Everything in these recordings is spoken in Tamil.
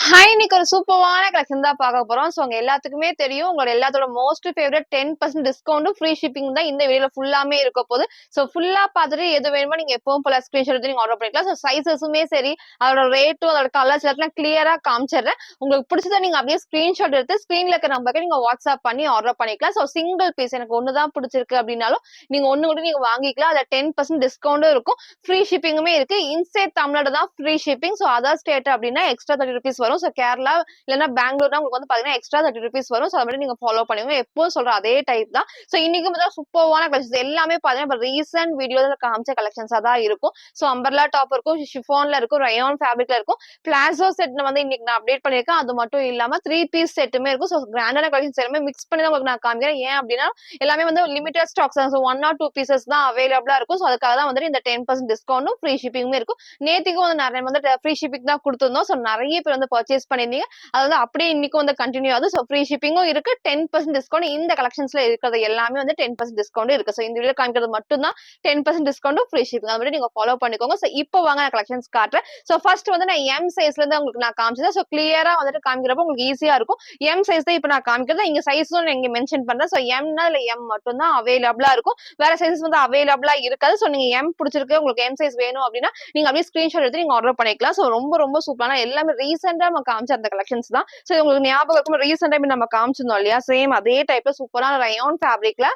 ஹாய்! இன்னைக்கு ஒரு சூப்பரான கலெக்ஷன் தான் பார்க்க போறோம். ஸோ உங்க எல்லாத்துக்குமே தெரியும். உங்களோட எல்லாத்தோட மோஸ்ட் ஃபேவரைட் 10% டிஸ்கவுண்டும், ஃப்ரீ ஷிப்பிங் தான் இந்த வீடியோல ஃபுல்லாமே இருக்க போகுது. ஸோ ஃபுல்லா பார்த்துட்டு எது வேணுமோ நீங்க எப்பவும் போல ஸ்கிரீன்ஷாட் எடுத்து நீங்க ஆர்டர் பண்ணிக்கலாம். ஸோ சைஸஸுமே சரி, அதோட ரேட்டும், அதோட கலர்ஸ் எல்லாத்தையும் கிளியரா காமிச்சிடுறேன். உங்களுக்கு பிடிச்சத நீங்க அப்படியே ஸ்கிரீன்ஷாட் எடுத்து ஸ்கிரீன்ல இருக்க நம்பருக்கு நீங்க வாட்ஸ்அப் பண்ணி ஆர்டர் பண்ணிக்கலாம். ஸோ சிங்கிள் பீஸ் எனக்கு ஒண்ணு தான் பிடிச்சிருக்கு அப்படின்னாலும், நீங்க ஒண்ணு கூட நீங்க வாங்கிக்கலாம். அதுல 10% டிஸ்கவுண்டும் இருக்கும். ஃப்ரீ ஷிப்பிங்குமே இருக்கு. இன்சைட் தமிழ்நாடு தான் free shipping. So other state அப்படின்னா எக்ஸ்ட்ரா ₹30 வரும். ஸோ கேரளா இல்லைன்னா பெங்களூர்னா உங்களுக்கு வந்து பாத்தீங்கன்னா எக்ஸ்ட்ரா ₹30 வரும். ஸோ அதை நீங்க ஃபாலோ பண்ணுவீங்க. எப்பவும் சொல்ற அதே டைப் தான். ஸோ இன்னைக்கு பார்த்தா சூப்பரான கலெக்ஷன்ஸ் எல்லாமே பாத்தீங்கன்னா ரீசென்ட் வீடியோல காமிச்ச கலெக்ஷன்ஸா தான் இருக்கும். ஸோ அம்பர்லா டாப் இருக்கும், ஷிஃபான்ல இருக்கும், ரயான் ஃபேப்ரிக்ல இருக்கும், பிளாசோ செட் வந்து இன்னைக்கு நான் அப்டேட் பண்ணிருக்கேன். அது மட்டும் இல்லாம 3 பீஸ் செட்டுமே இருக்கும். ஸோ கிராண்டான கலெக்ஷன்ஸ் எல்லாமே மிக்ஸ் பண்ணி தான் உங்களுக்கு நான் காமிக்கிறேன். ஏன் அப்படின்னா எல்லாமே வந்து லிமிடெட் ஸ்டாக்ஸ் தான். ஸோ 1 or 2 பீசஸ் தான் அவைலபிளா இருக்கும். ஸோ அதுக்காக தான் வந்து இந்த 10% டிஸ்கவுண்டும் ஃப்ரீ ஷிப்பிங்குமே இருக்கும். நேத்திக்கும் வந்து நிறைய வந்து ஃப்ரீ ஷிப்பிங் தான் கொடுத்துருந்தோம். ஸோ நிறைய பேர் வந்து பர்ச்சேஸ் பண்ணிருந்தீங்க. அது வந்து அப்படியே இன்னைக்கும் வந்து கண்டினியூ ஆகுது. ஸோ ஃப்ரீ ஷிப்பிங்கும் இருக்கு, 10% டிஸ்கவுண்ட் இந்த கலெக்ஷன்ஸ்ல இருக்கிறது எல்லாமே வந்து 10% டிஸ்கவுண்ட் இருக்கு. ஸோ இந்த வீடியோ காமிக்கிறது மட்டும் தான் 10% டிஸ்கவுண்டும் ஃப்ரீ ஷிப்பிங். அதை விட நீங்க ஃபாலோ பண்ணிக்கோங்க. ஸோ இப்போ வாங்க நான் கலெக்ஷன்ஸ் காட்டுறேன். ஸோ ஃபர்ஸ்ட் வந்து நான் எம் சைஸ்ல இருந்து உங்களுக்கு நான் காமிச்சேன். ஸோ கிளியரா வந்துட்டு காமிக்கிறப்ப உங்களுக்கு ஈஸியா இருக்கும். எம் சைஸ் தான் இப்போ நான் காமிக்கிறது. இங்க சைஸும் இங்க மென்ஷன் பண்றேன். ஸோ எம்னா இல்ல எம் மட்டும் தான் அவைலபிளா இருக்கும். வேற சைஸஸ் வந்து அவைலபிளா இருக்காது. ஸோ நீங்க எம் பிடிச்சிருக்கு, உங்களுக்கு எம் சைஸ் வேணும் அப்படின்னா நீங்க அப்படியே ஸ்கிரீன்ஷாட் எடுத்து நீங்க ஆர்டர் பண்ணிக்கலாம். ஸோ ரொம்ப ரொம்ப சூப்பரான எல்லாமே ரீசெண்டா நம்ம காமிச்ச அந்த கலெக்ஷன்ஸ் தான். ஸோ உங்களுக்கு ஞாபகம் இருக்கும், ரீசெண்டா நம்ம காமிச்சிருந்தோம் இல்லையா, சேம் அதே டைப்ல சூப்பரான ரயான் ஃபேப்ரிக்ல.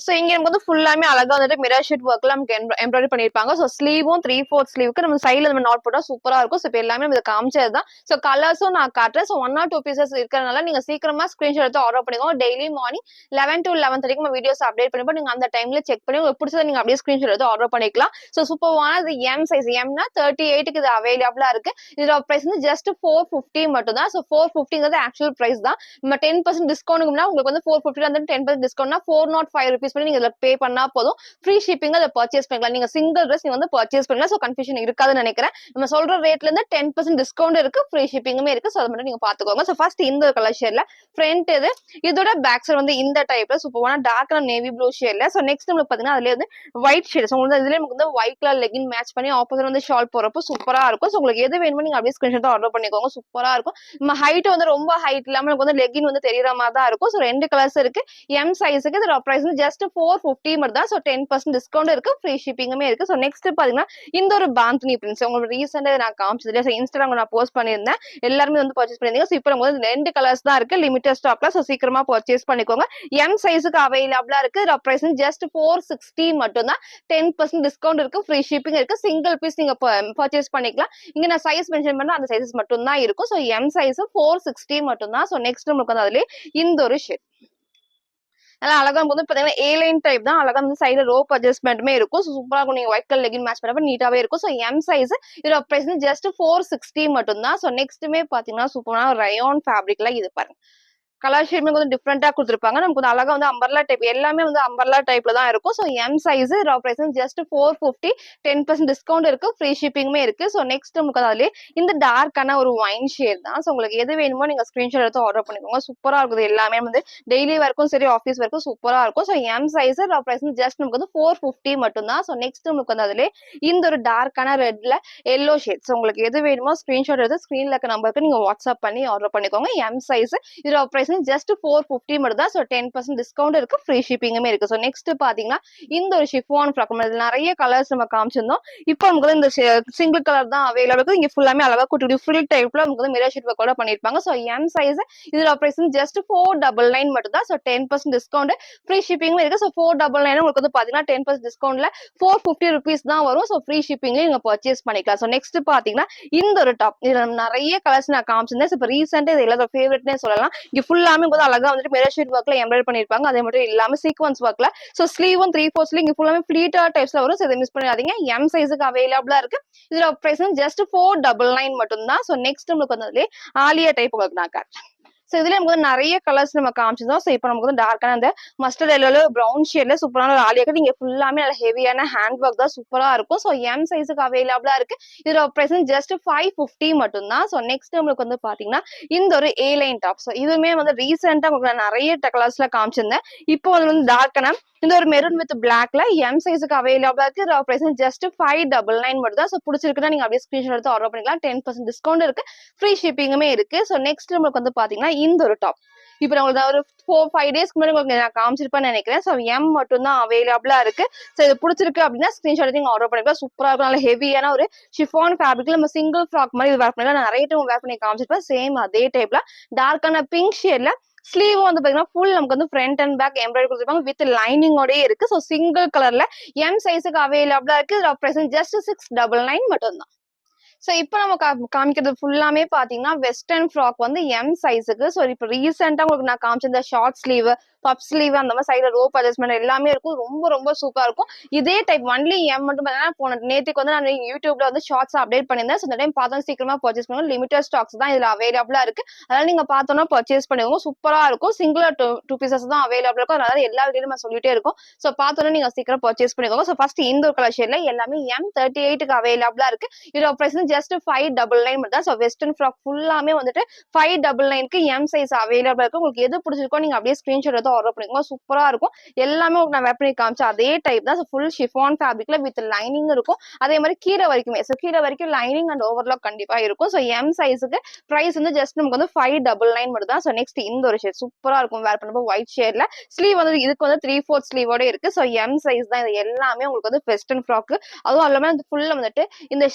சோ இங்க நமக்கு வந்து ஃபுல்லாமே அழகா வந்துட்டு மிரர் ஷீட் ஒர்க்ல நமக்கு எம்ப்ராய்டரி பண்ணிருப்பாங்க. சோ ஸ்லீவும் 3/4 ஸ்லீவுக்கு நம்ம சைடுல நம்ம நாட் போட்டா சூப்பரா இருக்கும். சோ இப்போ எல்லாமே நம்ம காமிச்சதுதான். சோ கலர்ஸும் நான் காட்டுறேன். சோ 1 or 2 பீசஸ் இருக்கறனால நீங்க சீக்கிரமா ஸ்கிரீன்ஷாட் எடுத்து ஆர்டர் பண்ணிக்கோங்க. டெய்லி மார்னிங் 11 to 11:30 நம்ம வீடியோஸ் அப்டேட் பண்ணிப்போம். நீங்க அந்த டைம்ல செக் பண்ணி உங்களுக்கு பிடிச்சதை நீங்க அப்படியே ஸ்கிரீன்ஷாட் எடுத்து ஆர்டர் பண்ணிக்கலாம். சோ சூப்பரான இது எம் சைஸ். எம்னா 38க்கு இது அவைலபிளா இருக்கு. இதோட பிரைஸ் வந்து ஜஸ்ட் 450 மட்டும் தான். சோ 450ங்கிறது ஆக்சுவல் பிரைஸ் தான். நம்ம 10% டிஸ்கவுண்ட்னா உங்களுக்கு வந்து 450 வந்து 10% டிஸ்கவுண்ட்னா ₹405 பண்ணி நீங்க இதுல பே பண்ணா போதும். ஃப்ரீ ஷிப்பிங் அதை பர்ச்சேஸ் பண்ணிக்கலாம். நீங்க சிங்கிள் ட்ரெஸ் நீங்க வந்து பர்ச்சேஸ் பண்ணலாம். சோ கன்ஃபியூஷன் இருக்காதுன்னு நினைக்கிறேன். நம்ம சொல்ற ரேட்ல இருந்து 10% டிஸ்கவுண்ட் இருக்கு, ஃப்ரீ ஷிப்பிங்குமே இருக்கு. சோ அதை மட்டும் நீங்க பாத்துக்கோங்க. சோ ஃபர்ஸ்ட் இந்த கலர் ஷேட்ல ஃப்ரண்ட் இது, இதோட பேக் சைடு வந்து இந்த டைப்ல சூப்பரான டார்க் நேவி ப்ளூ ஷேட்ல. சோ நெக்ஸ்ட் உங்களுக்கு பாத்தீங்கன்னா அதுல வந்து ஒயிட் ஷேட். சோ உங்களுக்கு இதுல நமக்கு வந்து ஒயிட் கலர் லெகின் மேட்ச் பண்ணி ஆப்போசிட் வந்து ஷால் போறப்போ சூப்பரா இருக்கும். சோ உங்களுக்கு எது வேணுமோ நீங்க அப்படியே ஸ்கிரீன்ஷாட் ஆர்டர் பண்ணிக்கோங்க. சூப்பரா இருக்கும். நம்ம ஹைட் வந்து ரொம்ப ஹைட் இல்லாம நமக்கு வந்து லெகின் வந்து தெரியற மாதிரி தான் இருக்கும். சோ 2 கலர்ஸ் இருக்கு. எம் சைஸுக்கு இதோட பிரைஸ் வந்து ஜஸ்ட் 450 மட்டும் தான். சோ 10% டிஸ்கவுண்ட் இருக்கு, ஃப்ரீ ஷிப்பிங்குமே இருக்கு. சோ நெக்ஸ்ட் பாத்தீங்கன்னா இந்த ஒரு பாந்தினி பிரிண்ட்ஸ் உங்களுக்கு ரீசெண்டா நான் காமிச்சது இல்லையா, சோ இன்ஸ்டாகிராம்ல நான் போஸ்ட் பண்ணியிருந்தேன். எல்லாருமே வந்து பர்ச்சேஸ் பண்ணிருந்தீங்க. சோ இப்போ நமக்கு 2 கலர்ஸ் தான் இருக்கு, லிமிடெட் ஸ்டாக்ல. சோ சீக்கிரமா பர்ச்சேஸ் பண்ணிக்கோங்க. எம் சைஸுக்கு அவைலபிளா இருக்கு. இதோட பிரைஸ் ஜஸ்ட் 460 மட்டும் தான். 10% டிஸ்கவுண்ட் இருக்கு, ஃப்ரீ ஷிப்பிங் இருக்கு. சிங்கிள் பீஸ் நீங்க பர்ச்சேஸ் பண்ணிக்கலாம். இங்க நான் சைஸ் மென்ஷன் பண்ண அந்த சைஸஸ் மட்டும் தான் இருக்கும். சோ எம் சைஸ் 460 மட்டும் தான். சோ நெக்ஸ்ட் நமக்கு வந்து அதுல இந்த ஒரு ஷேட் நல்லா அழகா வந்து பாத்தீங்கன்னா ஏலைன் டைப் தான். அழகா வந்து சைடு ரோப் அட்ஜஸ்ட்மெண்ட்டுமே இருக்கும். சூப்பரா இருக்கும். நீங்க ஒயிட் கலர் லெகின் மேட்ச் பண்ணப்ப நீட்டாவே இருக்கும். சோ எம் சைஸ் இதோட பிரைஸ் ஜஸ்ட் 460 மட்டும் தான். சோ நெக்ஸ்ட்டுமே பாத்தீங்கன்னா சூப்பரான ரயான் ஃபேப்ரிக்ல இது பாருங்க. கலர் ஷேட்மே கொஞ்சம் டிஃப்ரெண்டா கொடுத்துருப்பாங்க. நமக்கு வந்து அழகா வந்து அம்பர்லா டைப் எல்லாமே வந்து அம்பர்லா டைப்ல தான் இருக்கும். So M size price just 450, 10% discount இருக்கு, ஃப்ரீ ஷிப்பிங்குமே இருக்கு. ஸோ நெக்ஸ்ட் நமக்கு அதுலேயே இந்த டார்க்கான ஒரு ஒயின் ஷேட் தான். ஸோ உங்களுக்கு எது வேணுமோ நீங்க ஸ்கிரீன்ஷாட் எடுத்து ஆர்டர் பண்ணிக்கோங்க. சூப்பரா இருக்குது. எல்லாமே வந்து டெய்லி வரைக்கும் சரி, ஆஃபீஸ் வரைக்கும் சூப்பரா இருக்கும். So M size price just நமக்கு வந்து 450 மட்டும் தான். ஸோ நெக்ஸ்ட் நமக்கு வந்து அதுலேயே இந்த ஒரு டார்க்கான ரெட்ல எல்லோ ஷேட். ஸோ உங்களுக்கு எது வேணுமோ ஸ்கிரீன்ஷாட் எடுத்து ஸ்கிரீன்ல இருக்க நம்பருக்கு நீங்க வாட்ஸ்அப் பண்ணி ஆர்டர் பண்ணிக்கோங்க. எம் சைஸ் இதோட பிரைஸ் ஜஸ்ட் 450 மட்டும் தான். சோ 10% டிஸ்கவுண்ட் இருக்கு, ஃப்ரீ ஷிப்பிங்குமே இருக்கு. சோ நெக்ஸ்ட் பாத்தீங்கன்னா இந்த ஒரு ஷிஃபான் ஃப்ராக். நிறைய கலர்ஸ் நம்ம காமிச்சிருந்தோம். இப்போ நமக்கு இந்த சிங்கிள் கலர் தான் அவைலபிள் இருக்கு. இங்க ஃபுல்லாமே அழகா குட்டி ஃபில் டைப்ல நமக்கு வந்து மிரர் ஷீட் ஒர்க் கூட பண்ணிருப்பாங்க. சோ எம் சைஸ் இதோட பிரைஸ் ஜஸ்ட் 499 மட்டும் தான். சோ 10% டிஸ்கவுண்ட், ஃப்ரீ ஷிப்பிங்கும் இருக்கு. சோ 499 உங்களுக்கு வந்து பாத்தீங்கன்னா 10% டிஸ்கவுண்ட்ல ₹450 தான் வரும். சோ ஃப்ரீ ஷிப்பிங்ல நீங்க பர்ச்சேஸ் பண்ணிக்கலாம். சோ நெக்ஸ்ட் பாத்தீங்கன்னா இந்த ஒரு டாப். இதுல நிறைய கலர்ஸ் நான் காமிச்சிருந்தேன். இப்போ ரீசெண்டா இது எல்லாத்தோட ஃபேவரட்னே சொல்லலாம். இங்க ஃபுல்லாமே அழகா வந்துட்டு மிரர் ஷீட் ஒர்க்ல எம்ப்ராய்டரி பண்ணிருப்பாங்க. அதே மட்டும் இல்லாம சீக்வன்ஸ் ஒர்க்ல. சோ ஸ்லீவும் 3/4 ஸ்லீவ் இங்க ஃபுல்லாமே ஃபிளீட்டா டைப்ஸ்ல வரும். சோ இதை மிஸ் பண்ணிடாதீங்க. எம் சைஸுக்கு அவைலபிளா இருக்கு. இதோட பிரைஸ் ஜஸ்ட் 499 மட்டும் தான். சோ நெக்ஸ்ட் உங்களுக்கு வந்து ஆலியா டைப் உங்களுக்கு நான் காட்டுறேன். ஸோ இதுல நமக்கு வந்து நிறைய கலர்ஸ் நம்ம காமிச்சிருந்தோம். ஸோ இப்போ நமக்கு வந்து டார்க்கான அந்த மஸ்டர்ட் எல்லோல ப்ரௌன் ஷேட்ல சூப்பரான ஒரு ஆலியா கட். நீங்க ஃபுல்லாமே நல்ல ஹெவியான ஹேண்ட் ஒர்க் தான் சூப்பரா இருக்கும். ஸோ எம் சைஸுக்கு அவைலபிளா இருக்கு. இதோட பிரைஸ் ஜஸ்ட் 550 மட்டும் தான். ஸோ நெக்ஸ்ட் நம்மளுக்கு வந்து பாத்தீங்கன்னா இந்த ஒரு ஏ லைன் டாப். ஸோ இதுவுமே வந்து ரீசெண்டா உங்களுக்கு நான் நிறைய கலர்ஸ்ல காமிச்சிருந்தேன். இப்போ வந்து டார்க்கான இந்த ஒரு மெரூன் வித் பிளாக்ல எம் சைஸுக்கு அவைலபிளா இருக்கு. இதோட பிரைஸ் ஜஸ்ட் 599 மட்டும் தான். ஸோ பிடிச்சிருக்குன்னா நீங்க அப்படியே ஸ்கிரீன்ஷாட் எடுத்து ஆர்டர் பண்ணிக்கலாம். 10% டிஸ்கவுண்ட் இருக்கு. ஃப்ரீ ஷிப்பிங்குமே இருக்கு. ஸோ நெக்ஸ்ட் நம்மளுக்கு வந்து பாத்தீங்கன்னா இந்த ஒரு டாப். இப்போ நான் உங்களுக்கு ஒரு 4-5 டேஸ்க்கு முன்னாடி உங்களுக்கு நான் காமிச்சிருப்பேன்னு நினைக்கிறேன். ஸோ எம் மட்டும் தான் அவைலபிளா இருக்கு. ஸோ இது பிடிச்சிருக்கு அப்படின்னா ஸ்கிரீன்ஷாட் எடுத்து நீங்க ஆர்டர் பண்ணிக்கலாம். சூப்பரா இருக்கும். நல்ல ஹெவியான ஒரு ஷிஃபான் ஃபேப்ரிக்ல நம்ம சிங்கிள் ஃப்ராக் மாதிரி வேர் பண்ணலாம். நான் நிறைய டைம் வேர் பண்ணி காமிச்சிருப்பேன். சேம் அதே டைப்ல டார்க்கான பிங்க் ஷேட்ல ஸ்லீவ் வந்து பாத்தீங்கன்னா ஃபுல் நமக்கு வந்து ஃப்ரண்ட் அண்ட் பேக் எம்ப்ராய்டரி கொடுத்துருப்பாங்க வித் லைனிங்கோடய இருக்கு. ஸோ சிங்கிள் கலர்ல எம் சைஸுக்கு அவைலபிளா இருக்கு. இதோட பிரைஸ் ஜஸ்ட் 699 மட்டும் தான். ஸோ இப்போ நம்ம காமிக்கிறது ஃபுல்லாமே பாத்தீங்கன்னா வெஸ்டர்ன் ஃப்ராக் வந்து எம் சைஸுக்கு. ஸோ இப்போ ரீசெண்டா உங்களுக்கு நான் காமிச்சிருந்த ஷார்ட் ஸ்லீவ், பப் ஸ்லீவ், அந்த மாதிரி சைடுல ரோப் அட்ஜஸ்ட்மெண்ட் எல்லாமே இருக்கும். ரொம்ப ரொம்ப சூப்பரா இருக்கும். இதே டைப் ஒன்லி எம் மட்டும் பாத்தீங்கன்னா போன நேற்றுக்கு வந்து நான் யூடியூப்ல வந்து ஷார்ட்ஸ் அப்டேட் பண்ணியிருந்தேன். ஸோ இந்த டைம் பார்த்தோம் சீக்கிரமா பர்ச்சேஸ் பண்ணுங்க. லிமிடெட் ஸ்டாக்ஸ் தான் இதுல அவைலபிளா இருக்கு. அதனால நீங்க பார்த்தோம்னா பர்ச்சேஸ் பண்ணுவோம். சூப்பரா இருக்கும். சிங்கிள் டூ பீசஸ் தான் அவைலபிள் இருக்கும். அதனால எல்லா வீடியோலும் நான் சொல்லிட்டே இருக்கும். ஸோ பார்த்தோன்னா நீங்க சீக்கிரம் பர்ச்சேஸ் பண்ணிக்கோங்க. ஸோ ஃபர்ஸ்ட் இந்த ஒரு கலர் ஷேட்ல எல்லாமே M38க்கு அவைலபிளா இருக்கு. இதோட பிரைஸ் ஜஸ்ட் 599 மட்டும் தான். ஸோ வெஸ்டர்ன் ஃப்ராக் ஃபுல்லாமே வந்துட்டு 599க்கு எம் சைஸ் அவைலபிளா இருக்கு. உங்களுக்கு எது பிடிச்சிருக்கோ நீங்க அப்படியே ஸ்கிரீன்ஷாட் எடுத்து ஆர்டர் பண்ணிக்கோங்க. சூப்பரா இருக்கும். எல்லாமே நான் வெப் பண்ணி காமிச்சேன் அதே டைப் தான். ஃபுல் ஷிஃபான் ஃபேப்ரிக்ல வித் லைனிங் இருக்கும். அதே மாதிரி கீழே வரைக்குமே. ஸோ கீழே வரைக்கும் லைனிங் அண்ட் ஓவர்லாக் கண்டிப்பா இருக்கும். ஸோ எம் சைஸுக்கு பிரைஸ் வந்து ஜஸ்ட் நமக்கு வந்து 599 மட்டும் தான். ஸோ நெக்ஸ்ட் இந்த ஒரு ஷேட் சூப்பரா இருக்கும் வேர் பண்ணப்போ ஒயிட் ஷேட்ல. ஸ்லீவ் வந்து இதுக்கு வந்து 3/4 ஸ்லீவோட இருக்கு. ஸோ எம் சைஸ் தான். இது எல்லாமே உங்களுக்கு வந்து வெஸ்டர்ன் ஃப்ராக். அதுவும் இல்லாம ஃபுல்லா வந்துட்டு இந்த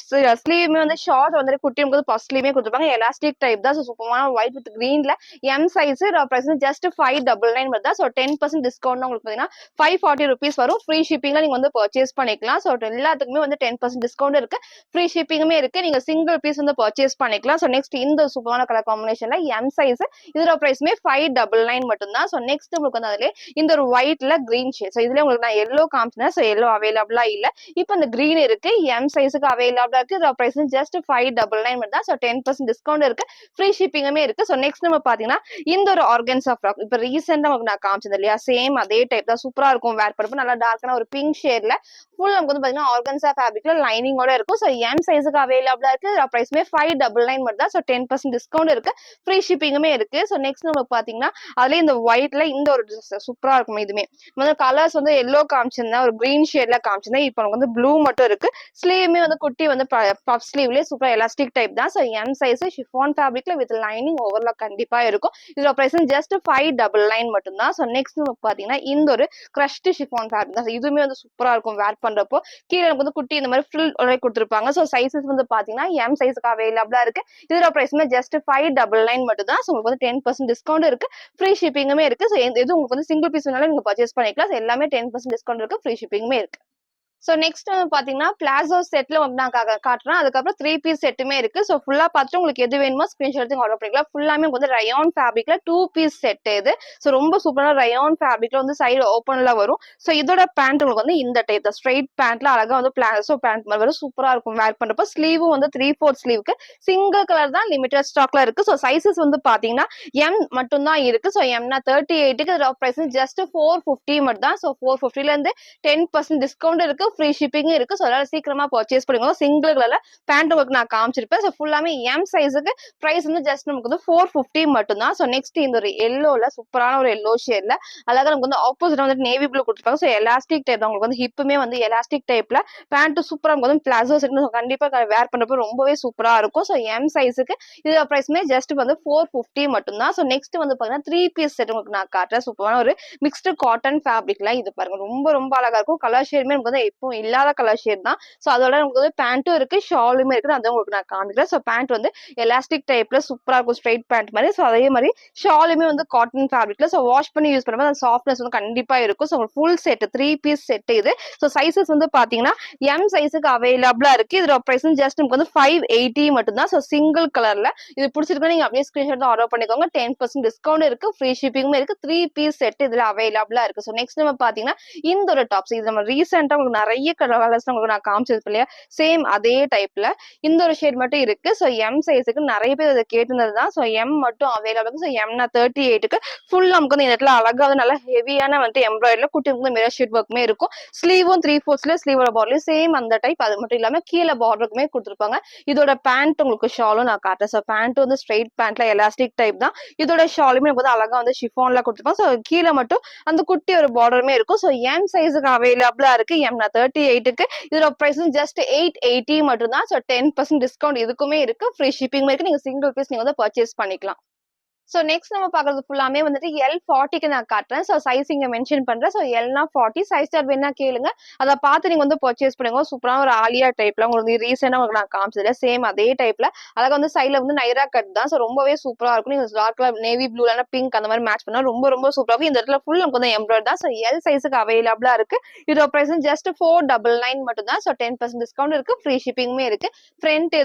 ஸ்லீவுமே வந்து ஷார்ட் வந்துட்டு குட்டி உங்களுக்கு பஸ்லயுமே கொடுத்துருப்பாங்க. எலாஸ்டிக் டைப் தான். ஸோ சூப்பரான ஒயிட் வித் கிரீன்ல எம் சைஸ் பிரைஸ் ஜஸ்ட் 599 மட்டும் தான். ஸோ 10% டிஸ்கவுண்ட் உங்களுக்கு பாத்தீங்கன்னா 540 ருபீஸ் வரும். ஃப்ரீ ஷிப்பிங்ல நீங்க வந்து பர்ச்சேஸ் பண்ணிக்கலாம். ஸோ எல்லாத்துக்குமே வந்து 10% டிஸ்கவுண்ட் இருக்கு. ஃப்ரீ ஷிப்பிங்குமே இருக்கு. நீங்க சிங்கிள் பீஸ் வந்து பர்ச்சேஸ் பண்ணிக்கலாம். ஸோ நெக்ஸ்ட் இந்த சூப்பரான கலர் காம்பினேஷன்ல எம் சைஸ் இதோட பிரைஸ்மே 599 மட்டும் தான். ஸோ நெக்ஸ்ட் உங்களுக்கு வந்து அதுல இந்த ஒரு ஒயிட்ல கிரீன் ஷேட். ஸோ இதுல உங்களுக்கு நான் எல்லோ காமிச்சேன். ஸோ எல்லோ அவைலபிளா இல்ல. இப்போ இந்த கிரீன் இருக்கு. எம் சைஸுக்கு அவைலபிளா இருக்கு. இதோட பிரைஸ் ஜஸ்ட் 599 மட்டும் தான். ஸோ 10% டிஸ்கவுண்ட் இருக்கு. ஃப்ரீ ஷிப்பிங்குமே இருக்கு. ஸோ நெக்ஸ்ட் நம்ம பாத்தீங்கன்னா இந்த ஒரு ஆர்கன்ஸா ஃப்ராக். இப்போ ரீசெண்டா உங்களுக்கு நான் காமிச்சது இல்லையா, சேம் அதே டைப் தான். சூப்பரா இருக்கும் வேர் பண்ணப்போ. நல்லா டார்க்கான ஒரு பிங்க் ஷேட்ல ஃபுல் நமக்கு வந்து பாத்தீங்கன்னா ஆர்கன்ஸா ஃபேப்ரிக்ல லைனிங்கோட இருக்கும். ஸோ எம் சைஸுக்கு அவைலபிளா இருக்கு. இதோட பிரைஸ்மே 599 மட்டும் தான். ஸோ 10% டிஸ்கவுண்ட் இருக்கு. ஃப்ரீ ஷிப்பிங்குமே இருக்கு. ஸோ நெக்ஸ்ட் நமக்கு பாத்தீங்கன்னா அதுல இந்த ஒயிட்ல இந்த ஒரு சூப்பரா இருக்கும். இதுமே வந்து கலர்ஸ் வந்து எல்லோ காமிச்சிருந்தேன், ஒரு கிரீன் ஷேட்ல காமிச்சிருந்தேன். இப்போ நமக்கு வந்து ப்ளூ மட்டும் இருக்கு. ஸ்லீவுமே வந்து குட்டி வந்து பஃப் ஸ்லீவ்லயே சூப்பர் எலாஸ்டிக் டைப் தான். ஸோ எம் சைஸ் ஷிஃபான் ஃபேப்ரிக்ல வித் லைனிங் ஓவர்லாக் கண்டிப்பா இருக்கும். இதோட பிரைஸ் ஜஸ்ட் 599 மட்டும் தான். ஸோ நெக்ஸ்ட் நமக்கு பாத்தீங்கன்னா இந்த ஒரு கிரஷ்ட் ஷிஃபான் ஃபேப்ரிக் தான். இதுவுமே வந்து சூப்பரா இருக்கும் வேர் பண்றப்போ. கீழே நமக்கு வந்து குட்டி இந்த மாதிரி ஃபில் கொடுத்துருப்பாங்க. ஸோ சைசஸ் வந்து பாத்தீங்கன்னா எம் சைஸுக்கு அவைலபிளா இருக்கு. இதோட பிரைஸ்மே ஜஸ்ட் 599 மட்டும் தான். ஸோ உங்களுக்கு வந்து 10% டிஸ்கவுண்ட் இருக்கு. ஃப்ரீ ஷிப்பிங்குமே இருக்கு. ஸோ எது உங்களுக்கு வந்து சிங்கிள் பீஸ் வேணாலும் நீங்க பர்ச்சேஸ் பண்ணிக்கலாம். எல்லாமே 10% டிஸ்கவுண்ட் இருக்கு. ஃப்ரீ ஷிப்பிங்குமே இருக்கு. ஸோ நெக்ஸ்ட் வந்து பாத்தீங்கன்னா பிளாசோ செட்ல வந்து நான் காட்டுறேன். அதுக்கப்புறம் 3 பீஸ் செட்டுமே இருக்கு. ஸோ ஃபுல்லா பார்த்துட்டு உங்களுக்கு எது வேணுமோ ஸ்கிரீன்ஷாட் எடுத்து ஆர்டர் பண்ணிக்கலாம். ஃபுல்லாமே வந்து ரயான் ஃபேப்ரிக்ல 2 பீஸ் செட் இது. ஸோ ரொம்ப சூப்பரான ரயான் ஃபேப்ரிக்ல வந்து சைடு ஓப்பன்ல வரும். ஸோ இதோட பேண்ட் உங்களுக்கு வந்து இந்த டைப் தான். ஸ்ட்ரைட் பேண்ட்ல அழகா வந்து பிளாசோ பேண்ட் மாதிரி வரும். சூப்பரா இருக்கும் வேர் பண்றப்போ. ஸ்லீவும் வந்து 3/4 ஸ்லீவுக்கு சிங்கிள் கலர் தான் லிமிடெட் ஸ்டாக்ல இருக்கு. ஸோ சைசஸ் வந்து பாத்தீங்கன்னா எம் மட்டும் தான் இருக்கு. ஸோ எம்னா 38க்கு இதோட பிரைஸ் ஜஸ்ட் 450 மட்டும் தான். ஸோ 450ல இருந்து 10% டிஸ்கவுண்ட் இருக்கு. ஃப்ரீ ஷிப்பிங் இருக்கு. ஸோ அதனால சீக்கிரமா பர்ச்சேஸ் பண்ணுங்க. சிங்கிள் கலர்ல பேண்ட் உங்களுக்கு நான் காமிச்சிருப்பேன். ஸோ ஃபுல்லாமே எம் சைஸுக்கு பிரைஸ் வந்து ஜஸ்ட் நமக்கு வந்து 450 மட்டும் தான். ஸோ நெக்ஸ்ட் இந்த ஒரு எல்லோல சூப்பரான ஒரு எல்லோ ஷேட்ல அழகா நமக்கு வந்து ஆப்போசிட் வந்து நேவி ப்ளூ கொடுத்துருப்பாங்க. ஸோ எலாஸ்டிக் டைப் தான். உங்களுக்கு வந்து ஹிப்புமே வந்து எலாஸ்டிக் டைப்ல பேண்ட் சூப்பரா நமக்கு வந்து பிளாசோ செட் கண்டிப்பா வேர் பண்றப்போ ரொம்பவே சூப்பரா இருக்கும். ஸோ எம் சைஸுக்கு இதோட பிரைஸ்மே ஜஸ்ட் வந்து 450 மட்டும் தான். ஸோ நெக்ஸ்ட் வந்து பாத்தீங்கன்னா 3 பீஸ் செட் உங்களுக்கு நான் காட்டுறேன். சூப்பரான ஒரு மிக்ஸ்டு காட்டன் ஃபேப்ரிக்ல இது பாருங்க. ரொம்ப ரொம்ப அழகா இருக்கும். கலர் ஷேடுமே நமக்கு வந்து எப்போ இல்லாத கலர் ஷேட் தான். ஸோ அதோட நமக்கு வந்து பேண்ட்டும் இருக்கு, ஷாலுமே இருக்கு. அதை உங்களுக்கு நான் காமிக்கிறேன். ஸோ பேண்ட் வந்து எலாஸ்டிக் டைப்ல சூப்பரா இருக்கும். ஸ்ட்ரைட் பேண்ட் மாதிரி. ஸோ அதே மாதிரி ஷாலுமே வந்து காட்டன் ஃபேப்ரிக்ல. ஸோ வாஷ் பண்ணி யூஸ் பண்ணும்போது அந்த சாஃப்ட்னஸ் வந்து கண்டிப்பா இருக்கும். So full set 3 piece set இது. ஸோ சைசஸ் வந்து பாத்தீங்கன்னா எம் சைஸுக்கு அவைலபிளா இருக்கு. இதோட பிரைஸ் ஜஸ்ட் நமக்கு வந்து 580 மட்டும் தான். ஸோ சிங்கிள் கலர்ல இது பிடிச்சிருக்கு. நீங்க அப்படியே ஸ்கிரீன்ஷாட் ஆர்டர் பண்ணிக்கோங்க. 10% டிஸ்கவுண்ட் இருக்கு. ஃப்ரீ ஷிப்பிங்குமே இருக்கு. 3 பீஸ் செட் இதுல அவைலபிளா இருக்கு. ஸோ நெக்ஸ்ட் நம்ம பாத்தீங்கன்னா இந்த ஒரு டாப்ஸ் இது நம்ம ரீசெண்டா உங்களுக்கு நிறைய கலர்ஸ் உங்களுக்கு நான் காமிச்சிருப்பேன் இல்லையா, சேம் அதே டைப்ல இந்த ஒரு ஷேட் மட்டும் இருக்கு. ஸோ எம் சைஸுக்கு நிறைய பேர் அதை கேட்டிருந்தது தான். ஸோ எம் மட்டும் அவைலபிள் இருக்கு. ஸோ எம்னா 38க்கு ஃபுல் நமக்கு வந்து இந்த இடத்துல அழகா வந்து நல்லா ஹெவியான வந்து எம்ப்ராய்டரியில் குட்டி வந்து மிரர் ஷீட் ஒர்க்குமே இருக்கும். ஸ்லீவும் 3/4 ஸ்லீவோட பார்டர்லையும் சேம் அந்த டைப். அது மட்டும் இல்லாமல் கீழே பார்டருக்குமே கொடுத்துருப்பாங்க. இதோட பேண்ட் உங்களுக்கு ஷாலும் நான் காட்டுறேன். ஸோ பேண்ட் வந்து ஸ்ட்ரெயிட் பேண்ட்ல எலாஸ்டிக் டைப் தான். இதோட ஷாலுமே வந்து அழகா வந்து ஷிஃபான்ல கொடுத்துருப்பாங்க. ஸோ கீழே மட்டும் அந்த குட்டி ஒரு பார்டருமே இருக்கும். ஸோ எம் சைஸுக்கு அவைலபிளா இருக்கு. எம்னா 38க்கு இதோட பிரைஸ் ஜஸ்ட் 880 மட்டும் தான். ஸோ 10% டிஸ்கவுண்ட் இதுக்குமே இருக்கு. ஃப்ரீ ஷிப்பிங் இருக்கு. நீங்க சிங்கிள் பீஸ் நீங்க வந்து பர்ச்சேஸ் பண்ணிக்கலாம். ஸோ நெக்ஸ்ட் நம்ம பார்க்கறது ஃபுல்லாமே வந்துட்டு L40க்கு நான் காட்டுறேன். ஸோ சைஸ் இங்க மென்ஷன் பண்றேன். ஸோ எல்னா 40 சைஸ் சார்ட் வேணா கேளுங்க. அதை பார்த்து நீங்க வந்து பர்ச்சேஸ் பண்ணுங்க. சூப்பரான ஒரு ஆலியா டைப்ல உங்களுக்கு ரீசெண்டா உங்களுக்கு நான் காமிச்சதுல சேம் அதே டைப்ல அழகா வந்து சைட்ல வந்து நைரா கட் தான். ஸோ ரொம்பவே சூப்பரா இருக்கும். நீங்க டார்க்ல நேவி ப்ளூல பிங்க் அந்த மாதிரி மேட்ச் பண்ணா ரொம்ப ரொம்ப சூப்பரா இருக்கும். இந்த இடத்துல ஃபுல் நமக்கு வந்து எம்ப்ராய்டரி தான். ஸோ எல் சைஸுக்கு அவைலபிளா இருக்கு. இதோட பிரைஸ் ஜஸ்ட் 499 மட்டும் தான். ஸோ 10% டிஸ்கவுண்ட் இருக்கு. ஃப்ரீ ஷிப்பிங்குமே இருக்கு. ஃப்ரண்ட்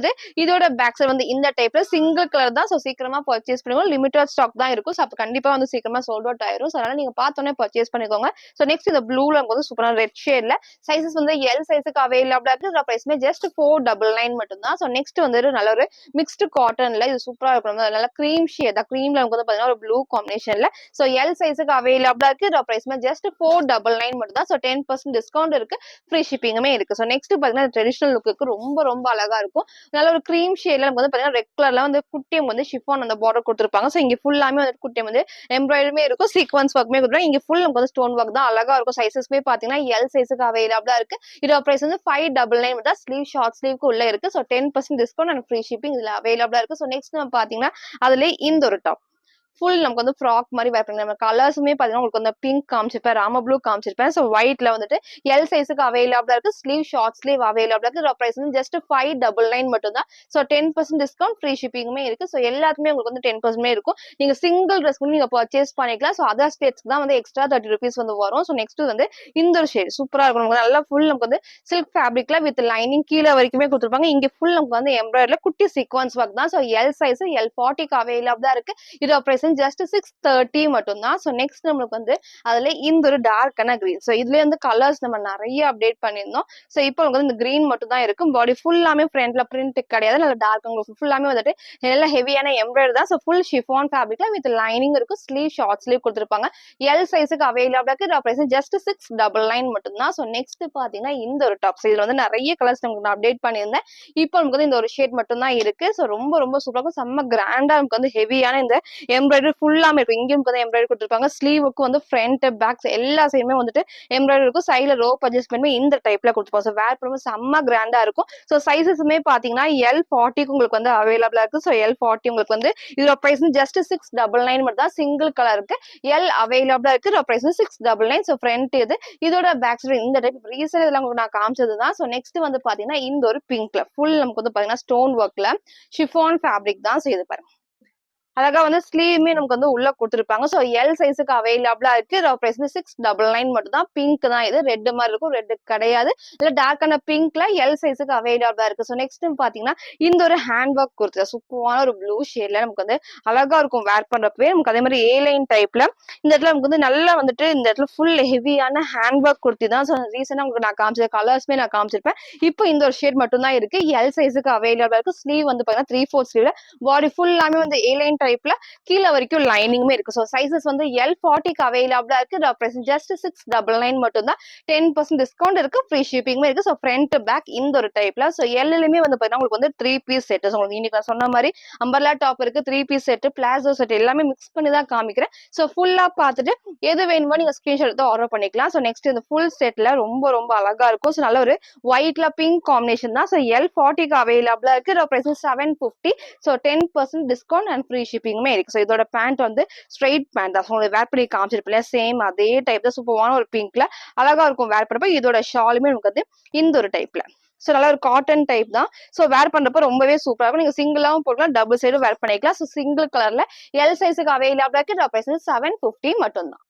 இதோட பேக் சைடு வந்து இந்த டைப்ல சிங்கிள் கலர் தான். ஸோ சீக்கிரமா பர்ச்சேஸ் பண்ணுங்க. லிமிடெட் ஸ்டாக் தான் இருக்கும். ஸோ அப்போ கண்டிப்பா வந்து சீக்கிரமா சோல்ட் அவுட் ஆயிரும். ஸோ அதனால நீங்க பார்த்தோன்னே பர்ச்சேஸ் பண்ணிக்கோங்க. ஸோ நெக்ஸ்ட் இந்த ப்ளூல வந்து சூப்பரான ரெட் ஷேட்ல சைசஸ் வந்து எல் சைஸுக்கு அவைலபிளா இருக்கு. இதோட பிரைஸ்மே ஜஸ்ட் 499 மட்டும் தான். ஸோ நெக்ஸ்ட் வந்து நல்ல ஒரு மிக்ஸ்டு காட்டன்ல இது சூப்பரா இருக்கும். நல்ல கிரீம் ஷேட் தான். கிரீம்ல நமக்கு வந்து பாத்தீங்கன்னா ஒரு ப்ளூ காம்பினேஷன்ல ஸோ எல் சைஸுக்கு அவைலபிளா இருக்கு. இதோட பிரைஸ்மே ஜஸ்ட் 499 மட்டும் தான். ஸோ 10% டிஸ்கவுண்ட் இருக்கு. ஃப்ரீ ஷிப்பிங்குமே இருக்கு. ஸோ நெக்ஸ்ட் பாத்தீங்கன்னா ட்ரெடிஷனல் லுக்கு ரொம்ப ரொம்ப அழகா இருக்கும். நல்ல ஒரு கிரீம் ஷேட்ல நமக்கு வந்து பாத்தீங்கன்னா ரெட் கலர்ல வந்து குட்டியம் வந்து ஷிஃபான் அந்த பார்டர் கொடுத்துருப்பாங்க. ஸோ இங்க ஃபுல்லாமே வந்து குட்டியம் வந்து எம்ப்ராய்டரியுமே இருக்கும். சீக்வன்ஸ் ஒர்க்குமே கொடுத்துருப்பாங்க. இங்க ஃபுல் நமக்கு வந்து ஸ்டோன் ஒர்க் தான். அழகா இருக்கும். சைசஸ்மே பாத்தீங்கன்னா எல் சைஸுக்கு அவைலபிளா இருக்கு. இதோட பிரைஸ் வந்து 599 தான். ஸ்லீவ் ஷார்ட் ஸ்லீவ்க்கு உள்ள இருக்கு. So 10% discount and free shipping இதுல அவைலபிளா இருக்கு. ஸோ நெக்ஸ்ட் நம்ம பாத்தீங்கன்னா அதுல இந்த ஒரு டாப் ஃபுல் நமக்கு வந்து ஃப்ராக் மாதிரி வேர் பண்ணி நம்ம கலர்ஸுமே பாத்தீங்கன்னா உங்களுக்கு வந்து பிங்க் காமிச்சிருப்பேன், ராம ப்ளூ காமிச்சிருப்பேன். ஸோ ஒயிட்ல வந்துட்டு எல் சைஸுக்கு அவைலபிளா இருக்கு. ஸ்லீவ் ஷார்ட் ஸ்லீவ் அவைலபிளா இருக்கு. இதோட பிரைஸ் வந்து ஜஸ்ட் 599 மட்டும் தான். ஸோ 10% டிஸ்கவுண்ட் ஃப்ரீ ஷிப்பிங்குமே இருக்கு. ஸோ எல்லாத்துமே உங்களுக்கு வந்து 10% இருக்கும். நீங்க சிங்கிள் ட்ரெஸ் கூட நீங்க பர்ச்சேஸ் பண்ணிக்கலாம். ஸோ அதர் ஸ்டேட்ஸ்க்கு தான் வந்து எக்ஸ்ட்ரா 30 rupees வந்து வரும். ஸோ நெக்ஸ்ட் வந்து இந்த ஒரு ஷேட் சூப்பரா இருக்கும். நமக்கு நல்லா ஃபுல் நமக்கு வந்து சில்க் ஃபேப்ரிக்ல வித் லைனிங் கீழே வரைக்குமே கொடுத்துருப்பாங்க. இங்க ஃபுல் நமக்கு வந்து எம்ப்ராய்டரில குட்டி சீக்வன்ஸ் ஒர்க் தான். ஸோ எல் சைஸ் L40க்கு அவைலபிளா இருக்கு. இதோட பிரைஸ் ஜஸ்ட் 630 மட்டும் தான். ஸோ நெக்ஸ்ட் நம்மளுக்கு வந்து அதுல இந்த ஒரு டார்க்கான கிரீன். ஸோ இதுல வந்து கலர்ஸ் நம்ம நிறைய அப்டேட் பண்ணியிருந்தோம். ஸோ இப்போ உங்களுக்கு வந்து இந்த கிரீன் மட்டும் தான் இருக்கும். பாடி ஃபுல்லாமே ஃப்ரண்ட்ல பிரிண்ட் கிடையாது. நல்ல டார்க் உங்களுக்கு ஃபுல்லாமே வந்துட்டு நல்ல ஹெவியான எம்ப்ராய்டரி தான். ஸோ ஃபுல் ஷிஃபான் ஃபேப்ரிக்ல வித் லைனிங் இருக்கும். ஸ்லீவ் ஷார்ட் ஸ்லீவ் கொடுத்துருப்பாங்க. எல் சைஸுக்கு அவைலபிளா இருக்கு. இதோட பிரைஸ் ஜஸ்ட் 699 மட்டும் தான். ஸோ நெக்ஸ்ட் பாத்தீங்கன்னா இந்த ஒரு டாப். இதுல வந்து நிறைய கலர்ஸ் நமக்கு நான் அப்டேட் பண்ணியிருந்தேன். இப்போ நமக்கு வந்து இந்த ஒரு ஷேட் மட்டும் தான் இருக்கு. ஸோ ரொம்ப ரொம்ப சூப்பரா இருக்கும். செம்ம கிராண்டா நமக்கு வந்து ஹெவியான இந்த எம்ப்ராய்டரி ஃபுல்லாமே இருக்கும். இங்கேயும் வந்து எம்ப்ராய்டரி கொடுத்துருப்பாங்க. ஸ்லீவுக்கு வந்து ஃப்ரண்ட் பேக் எல்லா சைடுமே வந்துட்டு எம்ப்ராய்டரி இருக்கும். சைடுல ரோப் அட்ஜஸ்ட்மெண்ட் இந்த டைப்ல கொடுத்துருப்பாங்க. ஸோ வேர் பண்ணும்போது செம்ம கிராண்டா இருக்கும். ஸோ சைசஸுமே பாத்தீங்கன்னா L40க்கு உங்களுக்கு வந்து அவைலபிளா இருக்கு. ஸோ L40 உங்களுக்கு வந்து இதோட பிரைஸ் ஜஸ்ட் 699 மட்டும் தான். சிங்கிள் கலருக்கு எல் அவைலபிளா இருக்கு. இதோட பிரைஸ் 699. ஸோ ஃப்ரண்ட் இதோட பேக் சைடு இந்த டைப் ரீசன் இதெல்லாம் உங்களுக்கு நான் காமிச்சது தான். ஸோ நெக்ஸ்ட் வந்து பாத்தீங்கன்னா இந்த ஒரு பிங்க்ல ஃபுல் நமக்கு வந்து பாத்தீங்கன்னா ஸ்டோன் ஒர்க்ல ஷிஃபான் ஃபேப்ரிக் தான். ஸோ இது பாருங்க அழகா வந்து ஸ்லீவுமே நமக்கு வந்து உள்ள கொடுத்துருப்பாங்க. ஸோ எல் சைஸுக்கு அவைலபிளா இருக்கு. இதோட பிரைஸ் 699 மட்டும் தான். பிங்க் தான் இது. ரெட் மாதிரி இருக்கும். ரெட் கிடையாது. இல்ல டார்க்கான பிங்க்ல எல் சைஸுக்கு அவைலபிளா இருக்கு. ஸோ நெக்ஸ்ட் பாத்தீங்கன்னா இந்த ஒரு ஹேண்ட் ஒர்க் கொடுத்து சூப்பரான ஒரு ப்ளூ ஷேட்ல நமக்கு வந்து அழகா இருக்கும் வேர் பண்றப்பவே. நமக்கு அதே மாதிரி ஏ லைன் டைப்ல இந்த இடத்துல நமக்கு வந்து நல்லா வந்துட்டு இந்த இடத்துல ஃபுல் ஹெவியான ஹேண்ட் ஒர்க் கொடுத்து தான். ஸோ ரீசனா உங்களுக்கு நான் காமிச்ச கலர்ஸ்மே நான் காமிச்சிருப்பேன். இப்போ இந்த ஒரு ஷேட் மட்டும் தான் இருக்கு. எல் சைஸுக்கு அவைலபிளா இருக்கு. ஸ்லீவ் வந்து பாத்தீங்கன்னா 3/4 ஸ்லீவ்ல பாடி ஃபுல்லாமே வந்து ஏ லைன் டைப்ல கீழே வரைக்கும் லைனிங்குமே இருக்கு. ஸோ சைசஸ் வந்து L40க்கு அவைலபிளா இருக்கு. ஜஸ்ட் 699 மட்டும் தான். 10% டிஸ்கவுண்ட் இருக்கு. ஃப்ரீ ஷிப்பிங்குமே இருக்கு. ஸோ ஃப்ரண்ட் பேக் இந்த ஒரு டைப்ல. ஸோ எல்லுமே வந்து பாத்தீங்கன்னா உங்களுக்கு வந்து 3 பீஸ் செட். உங்களுக்கு இன்னைக்கு நான் சொன்ன மாதிரி அம்பர்லா டாப் இருக்கு, 3 பீஸ் செட், பிளாசோ செட் எல்லாமே மிக்ஸ் பண்ணி தான் காமிக்கிறேன். ஸோ ஃபுல்லா பார்த்துட்டு எது வேணுமோ நீங்க ஸ்கிரீன்ஷாட் எடுத்து ஆர்டர் பண்ணிக்கலாம். ஸோ நெக்ஸ்ட் இந்த ஃபுல் செட்ல ரொம்ப ரொம்ப அழகா இருக்கும். ஸோ நல்ல ஒரு ஒயிட்ல பிங்க் காம்பினேஷன் தான். ஸோ L40க்கு அவைலபிளா இருக்கு. இதோட price 750. So 10% discount and free ஷிப்பிங்குமே இருக்கு. ஸோ இதோட பேண்ட் வந்து ஸ்ட்ரெயிட் பேண்ட் தான். உங்களுக்கு வேர் பண்ணி காமிச்சிருப்பேன் சேம் அதே டைப் தான். சூப்பரான ஒரு பிங்க்ல அழகா இருக்கும் வேர் பண்றப்ப. இதோட ஷாலுமே நமக்கு வந்து இந்த ஒரு டைப்ல. ஸோ நல்லா ஒரு காட்டன் டைப் தான். ஸோ வேர் பண்றப்ப ரொம்பவே சூப்பரா இருக்கும். நீங்க சிங்கிளாவும் போடலாம், டபுள் சைடும் வேர் பண்ணிக்கலாம். ஸோ சிங்கிள் கலர்ல எல் சைஸுக்கு அவைலபிளா இருக்கு. 750 மட்டும் தான்.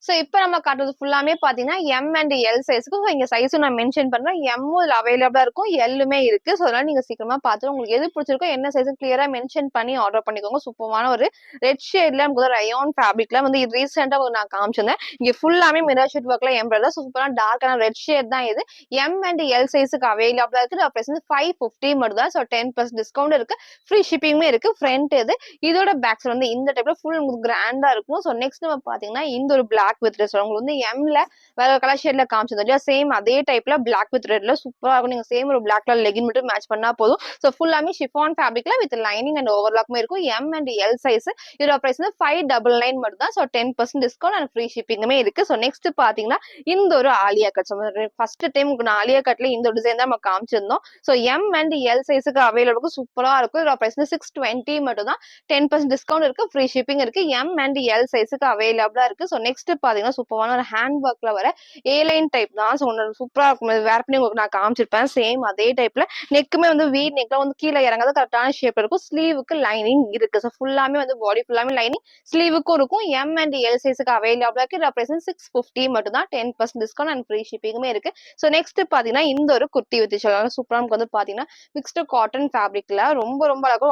சோ இப்ப நம்ம காட்டுறது ஃபுல்லாமே பாத்தீங்கன்னா எம் அண்ட் எல் சைஸ்க்கு. ஸோ இங்க சைஸும் நான் மென்ஷன் பண்றேன். எம்மும் இதுல அவைலபிளா இருக்கும், எல்லுமே இருக்கு. ஸோ அதனால நீங்க சீக்கிரமா பார்த்து உங்களுக்கு எது பிடிச்சிருக்கோ என்ன சைஸ் கிளியரா மென்ஷன் பண்ணி ஆர்டர் பண்ணிக்கோங்க. சூப்பரான ஒரு ரெட் ஷேட்ல நமக்கு ரயான் ஃபேப்ரிக்ல வந்து இது ரீசெண்டா நான் காமிச்சிருந்தேன். இங்க ஃபுல்லாமே மிரர் ஷீட் ஒர்க்ல எம்ப்ராய்டர் சூப்பரான டார்க்கான ரெட் ஷேட் தான் இது. எம் அண்ட் எல் சைஸுக்கு அவைலபிளா இருக்கு. பிரைஸ் வந்து 550 மட்டும் தான். ஸோ 10% டிஸ்கவுண்ட் இருக்கு, ஃப்ரீ ஷிப்பிங்குமே இருக்கு. ஃப்ரண்ட் இது இதோட பேக் சைடு வந்து இந்த டைப்ல ஃபுல் கிராண்டா இருக்கும். ஸோ நெக்ஸ்ட் நம்ம பாத்தீங்கன்னா இந்த ஒரு பிளாக் வித் ரெட் உங்களுக்கு வந்து எம்ல வேற கலர் ஷேட்ல காமிச்சது இல்லையா, சேம் அதே டைப்ல பிளாக் வித் ரெட்ல சூப்பரா இருக்கும். நீங்க சேம் ஒரு பிளாக் கலர் லெகின் மட்டும் மேட்ச் பண்ணா போதும். சோ ஃபுல்லாமே ஷிஃபான் ஃபேப்ரிக்ல வித் லைனிங் அண்ட் ஓவர்லாக்குமே இருக்கும். M and L size. இதோட பிரைஸ் வந்து 599 மட்டும் தான். சோ 10% டிஸ்கவுண்ட் அண்ட் ஃப்ரீ ஷிப்பிங்குமே இருக்கு. சோ நெக்ஸ்ட் பாத்தீங்கன்னா இந்த ஒரு ஆலியா கட். ஃபர்ஸ்ட் டைம் நான் ஆலியா கட்ல இந்த டிசைன் தான் நம்ம காமிச்சிருந்தோம். சோ எம் அண்ட் எல் சைஸுக்கு அவைலபிள் சூப்பரா இருக்கும். இதோட பிரைஸ் வந்து 620 மட்டும் தான். 10% டிஸ்கவுண்ட் இருக்கு, ஃப்ரீ ஷிப்பிங் இருக்கு. எம் அண்ட் எல் சைஸுக்கு அவைலபிளா இருக்கு. சோ நெக்ஸ்ட் பாத்தீங்கன்னா சூப்பரான ஒரு ஹேண்ட் ஒர்க்ல வர ஏலைன் டைப் தான். ஸோ சூப்பரா இருக்கும். வேர் பண்ணி உங்களுக்கு நான் காமிச்சிருப்பேன். சேம் அதே டைப்ல நெக்குமே வந்து வீ நெக்ல வந்து கீழே இறங்காத கரெக்டான ஷேப்ல இருக்கும். ஸ்லீவுக்கு லைனிங் இருக்கு. ஸோ ஃபுல்லாமே வந்து பாடி ஃபுல்லாமே லைனிங், ஸ்லீவுக்கும் இருக்கும். எம் அண்ட் எல் சைஸுக்கு அவைலபிளா இருக்கு. ரெப்ரசன்ட் 650 மட்டும் தான். 10% டிஸ்கவுண்ட் அண்ட் ஃப்ரீ ஷிப்பிங்குமே இருக்கு. ஸோ நெக்ஸ்ட் பாத்தீங்கன்னா இந்த ஒரு குர்த்தி வித் சொல்லுவாங்க. சூப்பரா நமக்கு வந்து பாத்தீங்கன்னா மிக்ஸ்டு காட்டன் ஃபேப்ரிக்ல ரொம்ப ரொம்ப அழகா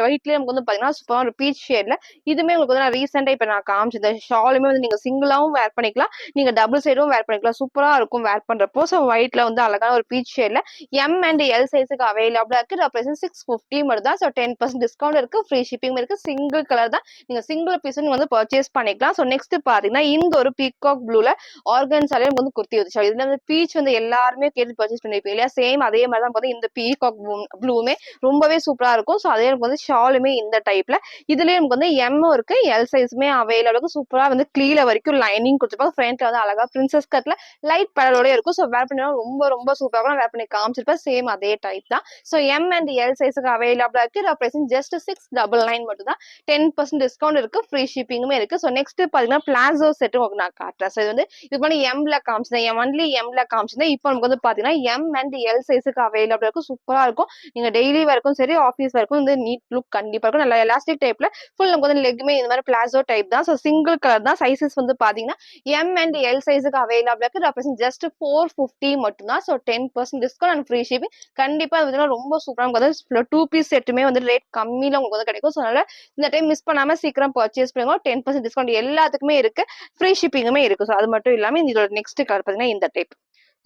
ஒயிட்லயே நமக்கு வந்து பாத்தீங்கன்னா சூப்பரா ஒரு பீச் ஷேட்ல இதுமே உங்களுக்கு வந்து நான் ரீசெண்டா இப்ப நான் காமிச்சேன். ஷாலுமே வந்து நீங்க சிங்கிளாவும் வேர் பண்ணிக்கலாம், நீங்க டபுள் சைடும் வேர் பண்ணிக்கலாம். சூப்பரா இருக்கும் வேர் பண்றப்போ. ஸோ ஒயிட்ல வந்து அழகான ஒரு பீச் ஷேட்ல எம் அண்ட் எல் சைஸுக்கு அவைலபிளா இருக்கு. ரெப்ரசன்ட் 650 மட்டும் தான். ஸோ 10% டிஸ்கவுண்ட் இருக்கு, ஃப்ரீ ஷிப்பிங் இருக்கு. சிங்கிள் கலர் தான், நீங்க சிங்கிள் பீஸ் நீங்க வந்து பர்ச்சேஸ் பண்ணிக்கலாம். ஸோ நெக்ஸ்ட் பாத்தீங்கன்னா இந்த ஒரு பீகாக் ப்ளூல ஆர்கன்ஸாலே வந்து குர்த்தி வச்சு இதுல வந்து பீச் வந்து எல்லாருமே கேட்டு பர்ச்சேஸ் பண்ணிருப்பீங்க இல்லையா, சேம் அதே மாதிரி தான் வந்து இந்த பீகாக் ப்ளூமே ரொம்பவே சூப்பரா இருக்கும். ஸோ அதே எனக்கு வந்து ஷாலுமே இந்த டைப்ல இதுலயே நமக்கு வந்து எம்மும் இருக்கு, எல் சைஸுமே அவைலபிள். சூப்பரா வந்து கீழே வரைக்கும் லைனிங் கொடுத்துருப்பாங்க. ஃப்ரண்ட்ல வந்து அழகா பிரின்சஸ் கட்ல லைட் பேடலோட இருக்கும். ஸோ வேர் பண்ணா ரொம்ப ரொம்ப சூப்பரா வேர் பண்ணி காமிச்சிருப்பேன். சேம் அதே டைப் தான். ஸோ எம் அண்ட் எல் சைஸுக்கு அவைலபிளா இருக்கு. பிரைஸ் ஜஸ்ட் 699 மட்டும் தான். 10% டிஸ்கவுண்ட் இருக்கு, ஃப்ரீ ஷிப்பிங்குமே இருக்கு. ஸோ நெக்ஸ்ட் பாத்தீங்கன்னா பிளாசோ செட் உங்களுக்கு நான் காட்டுறேன். ஸோ இது வந்து இது பண்ணி எம்ல காமிச்சிருந்தேன், ஒன்லி எம்ல காமிச்சிருந்தேன். இப்போ நமக்கு வந்து பாத்தீங்கன்னா எம் அண்ட் எல் சைஸுக்கு அவைலபிளா இருக்கும். சூப்பரா இருக்கும். நீங்க டெய்லி வரைக்கும் சரி, ஆஃபீஸ் வரைக்கும் வந்து நீட் லுக் கண்டிப்பா இருக்கும். நல்லா எலாஸ்டிக் டைப்ல ஃபுல் நமக்கு வந்து லெக்குமே இந்த மாதிரி பிளாசோ டைப் தான். ஸோ சிங்கிள் கலர் தான். சைசஸ் வந்து பாத்தீங்கன்னா எம் அண்ட் எல் சைஸுக்கு அவைலபிளா இருக்கு. ரெப்ரசன்ட் ஜஸ்ட் 450 மட்டும் தான். So 10% discount and free shipping. கண்டிப்பா இது ரொம்ப சூப்பரா வந்து 2 பீஸ் செட்டுமே வந்து ரேட் கம்மியில உங்களுக்கு வந்து கிடைக்கும். ஸோ அதனால இந்த டைம் மிஸ் பண்ணாம சீக்கிரம் பர்ச்சேஸ் பண்ணுங்க. 10% டிஸ்கவுண்ட் எல்லாத்துக்குமே இருக்கு, ஃப்ரீ ஷிப்பிங்குமே இருக்கு. ஸோ அது மட்டும் இல்லாம இதோட நெக்ஸ்ட் கலர் பாத்தீங்கன்னா இந்த டைப்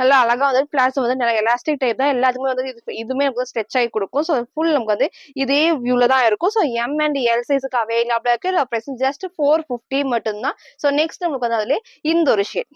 நல்லா அழகா வந்து பிளாஸ் வந்து நல்லா எலாஸ்டிக் டைப் தான். எல்லாத்துக்குமே வந்து இதுமே நமக்கு ஸ்ட்ரெச் ஆகி கொடுக்கும். ஸோ ஃபுல் நமக்கு வந்து இதே வியூல தான் இருக்கும். ஸோ எம் அண்ட் எல் சைஸுக்கு அவைலபிளா இருக்கு. பிரைஸ் ஜஸ்ட் 450 மட்டும் தான். ஸோ நெக்ஸ்ட் நமக்கு வந்து அதுல இந்த ஒரு ஷேட்.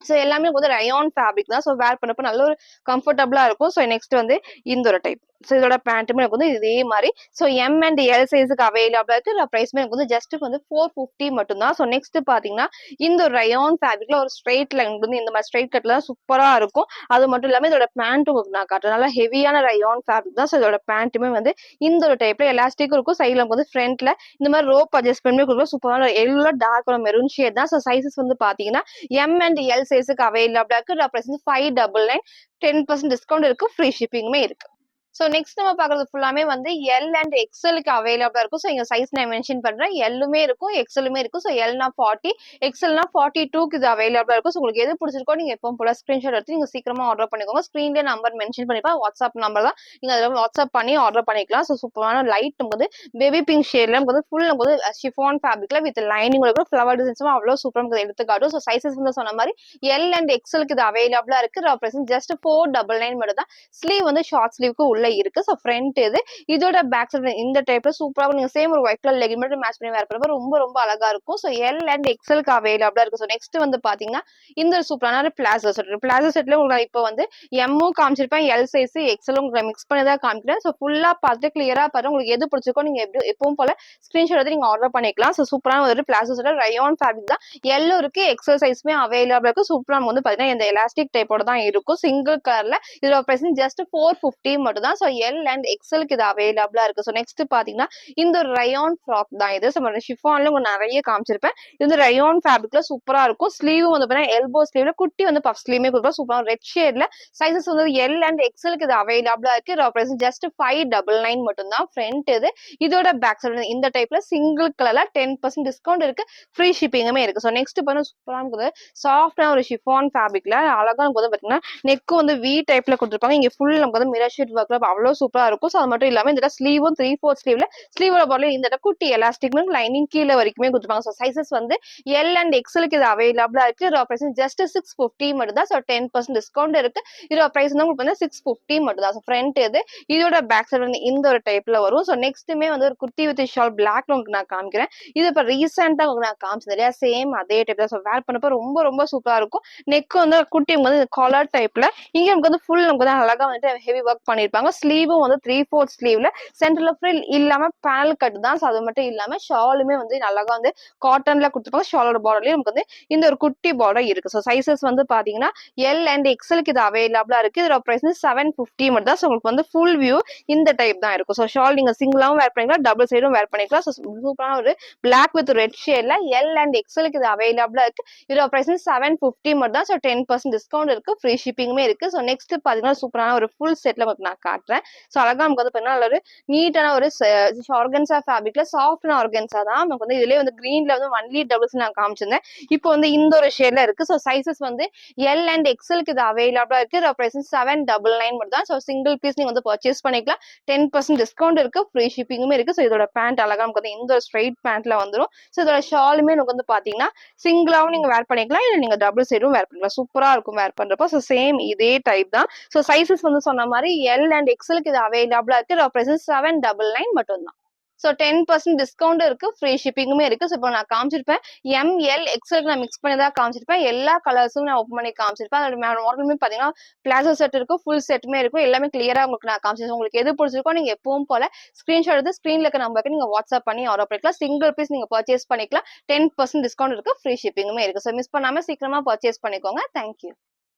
ஸோ எல்லாமே வந்து ரயான் ஃபேப்ரிக் தான். ஸோ வேர் பண்ணப்போ நல்ல ஒரு கம்ஃபர்டபுளா இருக்கும். ஸோ நெக்ஸ்ட் வந்து இந்த ஒரு டைப். ஸோ இதோட பேண்ட்டுமே எனக்கு வந்து இதே மாதிரி. ஸோ எம் அண்ட் எல் சைஸுக்கு அவைலபிளா இருக்கு. பிரைஸ்மே எனக்கு வந்து ஜஸ்ட் வந்து 450 மட்டும் தான். ஸோ நெக்ஸ்ட் பாத்தீங்கன்னா இந்த ஒரு ரயான் ஃபேப்ரிக்ல ஒரு ஸ்ட்ரைட் லைன் வந்து இந்த மாதிரி ஸ்ட்ரைட் கட்ல சூப்பரா இருக்கும். அது மட்டும் இல்லாம இதோட பேண்ட் உங்களுக்கு நான் காட்டுறேன். நல்லா ஹெவியான ரயான் ஃபேப்ரிக் தான். ஸோ இதோட பேண்ட்டுமே வந்து இந்த ஒரு டைப்ல எலாஸ்டிக்கும் இருக்கும். சைட்ல வந்து ஃப்ரண்ட்ல இந்த மாதிரி ரோப் அட்ஜஸ்ட்மெண்ட் கொடுக்கும். சூப்பரான எல்லோ டார்க் மெரூன் ஷேட் தான். ஸோ சைசஸ் வந்து பாத்தீங்கன்னா எம் அண்ட் எல் சைஸுக்கு அவைலபிளா இருக்கு. ரெப்ரசன்ட் 599, 10% டிஸ்கவுண்ட் இருக்கு, ஃப்ரீ ஷிப்பிங்குமே இருக்கு. ஸோ நெக்ஸ்ட் நம்ம பாக்குறது ஃபுல்லாமே வந்து எல் அண்ட் எக்ஸ்எலுக்கு அவைலபிளா இருக்கும். ஸோ இங்க சைஸ் நான் மென்ஷன் பண்றேன். எல்லுமே இருக்கும், எக்ஸ்எலுமே இருக்கும். ஸோ எல்னா 40, எக்ஸ்எல்னா 42க்கு இது அவைலபிளா இருக்கும். ஸோ உங்களுக்கு எது பிடிச்சிருக்கோ நீங்க எப்பவும் போல ஸ்கிரீன்ஷாட் எடுத்து நீங்க சீக்கிரமா ஆர்டர் பண்ணிக்கோங்க. ஸ்கிரீன்லேயே நம்பர் மென்ஷன் பண்ணிப்பா, வாட்ஸ்அப் நம்பர் தான், நீங்க அதில் வாட்ஸ்அப் பண்ணி ஆர்டர் பண்ணிக்கலாம். ஸோ சூப்பரான லைட் வந்து பேபி பிங்க் ஷேட்ல வந்து ஃபுல் வந்து ஷிஃபான் ஃபேப்ரிக்ல வித் லைனிங் ஃபிளவர் டிசைன்ஸும் அவ்வளோ சூப்பராக எடுத்துக்காட்டும். ஸோ சைசஸ் வந்து சொன்ன மாதிரி எல் அண்ட் எக்ஸ்எலுக்கு இது அவைலபிளா இருக்கு. ஜஸ்ட் 499 மட்டும் தான். ஸ்லீவ் வந்து ஷார்ட் ஸ்லீவ்க்கு உள்ள இருக்கு. ஸோ ஃப்ரண்ட் இது இதோட பேக் சைடு இந்த டைப்ல சூப்பரா நீங்க சேம் ஒரு ஒயிட் கலர் லெகின் மட்டும் மேட்ச் பண்ணி வேர் பண்ணப்ப ரொம்ப ரொம்ப அழகா இருக்கும். ஸோ எல் அண்ட் எக்ஸ்எல்க்கு அவைலபிளா இருக்கு. ஸோ நெக்ஸ்ட் வந்து பாத்தீங்கன்னா இந்த ஒரு சூப்பரான பிளாசோ செட். பிளாசோ செட்ல உங்களுக்கு இப்போ வந்து எம்மும் காமிச்சிருப்பேன், எல் சைஸ் எக்ஸ்எல் உங்களுக்கு மிக்ஸ் பண்ணி தான் காமிக்கிறேன். ஸோ ஃபுல்லா பார்த்து கிளியரா பார்த்து உங்களுக்கு எது பிடிச்சிருக்கோ நீங்க எப்பவும் போல ஸ்கிரீன்ஷாட் எடுத்து நீங்க ஆர்டர் பண்ணிக்கலாம். ஸோ சூப்பரான ஒரு பிளாசோ செட் ரயான் ஃபேப்ரிக் தான். எல்லோ இருக்கு, எக்ஸ்எல் சைஸ்மே அவைலபிளா இருக்கு. சூப்பரா வந்து பாத்தீங்கன்னா இந்த எலாஸ்டிக் டைப்போட தான் இருக்கும். சிங்கிள் கலர்ல இதோட பிரைஸ் ஜஸ்ட் 450 மட்டும் தான். ஸோ எல் அண்ட் எக்ஸலுக்கு இது அவைலபிளா இருக்கு. ஸோ நெக்ஸ்ட் பாத்தீங்கன்னா இந்த ஒரு ரயான் ஃப்ராக் தான் இது. ஸோ ஷிஃபான்ல உங்களுக்கு நிறைய காமிச்சிருப்பேன். இது வந்து ரயான் ஃபேப்ரிக்ல சூப்பரா இருக்கும். ஸ்லீவ் வந்து பாத்தீங்கன்னா எல்போ ஸ்லீவ்ல குட்டி வந்து பஃப் ஸ்லீவ்மே கொடுப்போம். சூப்பரா ரெட் ஷேட்ல சைசஸ் வந்து எல் அண்ட் எக்ஸலுக்கு இது அவைலபிளா இருக்கு. பிரைஸ் ஜஸ்ட் 599 மட்டும் தான். ஃப்ரண்ட் இது. இதோட பேக் சைடு இந்த டைப்ல சிங்கிள் கலர்ல 10% டிஸ்கவுண்ட் இருக்கு. ஃப்ரீ ஷிப்பிங்குமே இருக்கு. ஸோ நெக்ஸ்ட் பாருங்க சூப்பரா இருக்குது. சாஃப்டான ஒரு ஷிஃபான் ஃபேப்ரிக்ல அழகா நமக்கு வந்து பாத்தீங்கன்னா நெக் வந்து வி டைப்ல கொடுத்துருப்பாங்க. இங்க ஃபுல் நமக்கு வந்து மிரர் ஷீட் ஒர்க்ல அவ்வளவு சூப்பரா இருக்கும். ஸோ அது மட்டும் இல்லாம இந்த ஸ்லீவும் 3/4 ஸ்லீவ்ல ஸ்லீவோட பாடல இந்த குட்டி எலாஸ்டிக் லைனிங் கீழே வரைக்குமே கொடுத்துருப்பாங்க. ஸோ சைசஸ் வந்து எல் அண்ட் எக்ஸலுக்கு இது அவைலபிளா இருக்கு. இதோட பிரைஸ் ஜஸ்ட் 650 மட்டும் தான். ஸோ 10% டிஸ்கவுண்ட் இருக்கு. இதோட பிரைஸ் வந்து உங்களுக்கு வந்து 650 மட்டும் தான். ஸோ ஃப்ரண்ட் இது. இதோட பேக் சைடு வந்து இந்த ஒரு டைப்ல வரும். ஸோ நெக்ஸ்ட்டுமே வந்து ஒரு குர்த்தி வித் ஷால் பிளாக் உங்களுக்கு நான் காமிக்கிறேன். இது இப்போ ரீசெண்டா உங்களுக்கு நான் காமிச்சது இல்லையா, சேம் அதே டைப் தான். ஸோ வேர் பண்ணப்போ ரொம்ப ரொம்ப சூப்பரா இருக்கும். நெக் வந்து குட்டி வந்து காலர் டைப்ல இங்க நமக்கு வந்து ஃபுல் நமக்கு வந்து அழகா வந்துட்டு ஹெவி ஒர்க் பண்ணிருப்பாங்க. ஸ்லீவும் வந்து 3/4 ஸ்லீவ்ல சென்டர்ல ஃப்ரில் இல்லாம பேனல் கட் தான். ஸோ அது மட்டும் இல்லாம ஷாலுமே வந்து அழகா வந்து காட்டன்ல கொடுத்துருப்பாங்க. ஷாலோட பார்டர்லயும் நமக்கு வந்து இந்த ஒரு குட்டி பார்டர் இருக்கு. ஸோ சைசஸ் வந்து பாத்தீங்கன்னா எல் அண்ட் எக்ஸலுக்கு இது அவைலபிளா இருக்கு. இதோட பிரைஸ் 750 மட்டும் தான். ஸோ உங்களுக்கு வந்து ஃபுல் வியூ இந்த டைப் தான் இருக்கும். ஸோ ஷால் நீங்க சிங்கிளாவும் வேர் பண்ணிக்கலாம், டபுள் சைடும் வேர் பண்ணிக்கலாம். ஸோ சூப்பரான ஒரு பிளாக் வித் ரெட் ஷேட்ல எல் அண்ட் எக்ஸலுக்கு இது அவைலபிளா இருக்கு. இதோட பிரைஸ் 750 மட்டும் தான். ஸோ 10% டிஸ்கவுண்ட் இருக்கு. ஃப்ரீ ஷிப்பிங்குமே இருக்கு. ஸோ நெக்ஸ்ட் பாத்தீங்கன்னா சூப்பரான ஒரு ஃபுல் செட்ல உங்களுக்கு நான் காட்டுறேன். ஸோ அழகா நமக்கு வந்து பாத்தீங்கன்னா ஒரு நீட்டான ஒரு ஆர்கன்சா ஃபேப்ரிக்ல சாஃப்டான ஆர்கன்சா தான் நமக்கு வந்து இதுலயே வந்து கிரீன்ல வந்து ஒன்லி டபுள்ஸ் நான் காமிச்சிருந்தேன். இப்போ வந்து இந்த ஒரு ஷேட்ல இருக்கு. ஸோ சைசஸ் வந்து எல் அண்ட் எக்ஸலுக்கு இது அவைலபிளா இருக்கு. இதோட பிரைஸ் 799 மட்டும் தான். ஸோ சிங்கிள் பீஸ் நீங்க வந்து பர்ச்சேஸ் பண்ணிக்கலாம். 10% டிஸ்கவுண்ட் இருக்கு. ஃப்ரீ ஷிப்பிங்குமே இருக்கு. ஸோ இதோட பேண்ட் அழகா நமக்கு வந்து இந்த ஒரு ஸ்ட்ரைட் பேண்ட்ல வந்துடும். ஸோ இதோட ஷாலுமே நமக்கு வந்து பாத்தீங்கன்னா சிங்கிளாவும் நீங்க வேர் பண்ணிக்கலாம், இல்ல நீங்க டபுள் சைடும் வேர் பண்ணிக்கலாம். சூப்பரா இருக்கும் வேர் பண்றப்போ. ஸோ சேம் இதே டைப் தான். ஸோ சைசஸ் வந்து சொன்ன மாதிரி எல் அண்ட் எக்ஸலுக்கு இது அவைலபிளா இருக்கு. இதோட பிரைஸ் 799 மட்டும் தான். ஸோ 10% டிஸ்கவுண்ட் இருக்கு. ஃப்ரீ ஷிப்பிங்குமே இருக்கு. ஸோ இப்போ நான் காமிச்சிருப்பேன் எம் எல் எக்ஸலுக்கு நான் மிக்ஸ் பண்ணி தான் காமிச்சிருப்பேன். எல்லா கலர்ஸும் நான் ஓப்பன் பண்ணி காமிச்சிருப்பேன். அதோட மாடலுமே பாத்தீங்கன்னா பிளாசோ செட் இருக்கும், ஃபுல் செட்டுமே இருக்கும். எல்லாமே கிளியரா உங்களுக்கு நான் காமிச்சிருக்கேன். உங்களுக்கு எது பிடிச்சிருக்கோ நீங்க எப்பவும் போல ஸ்கிரீன்ஷாட் எடுத்து ஸ்கிரீன்ல இருக்க நம்பருக்கு நீங்க வாட்ஸ்அப் பண்ணி ஆர்டர் பண்ணிக்கலாம். சிங்கிள் பீஸ் நீங்க பர்ச்சேஸ் பண்ணிக்கலாம். 10% டிஸ்கவுண்ட் இருக்கு. ஃப்ரீ ஷிப்பிங்குமே இருக்கு. ஸோ மிஸ் பண்ணாம சீக்கிரமா பர்ச்சேஸ் பண்ணிக்கோங்க. தேங்க்யூ.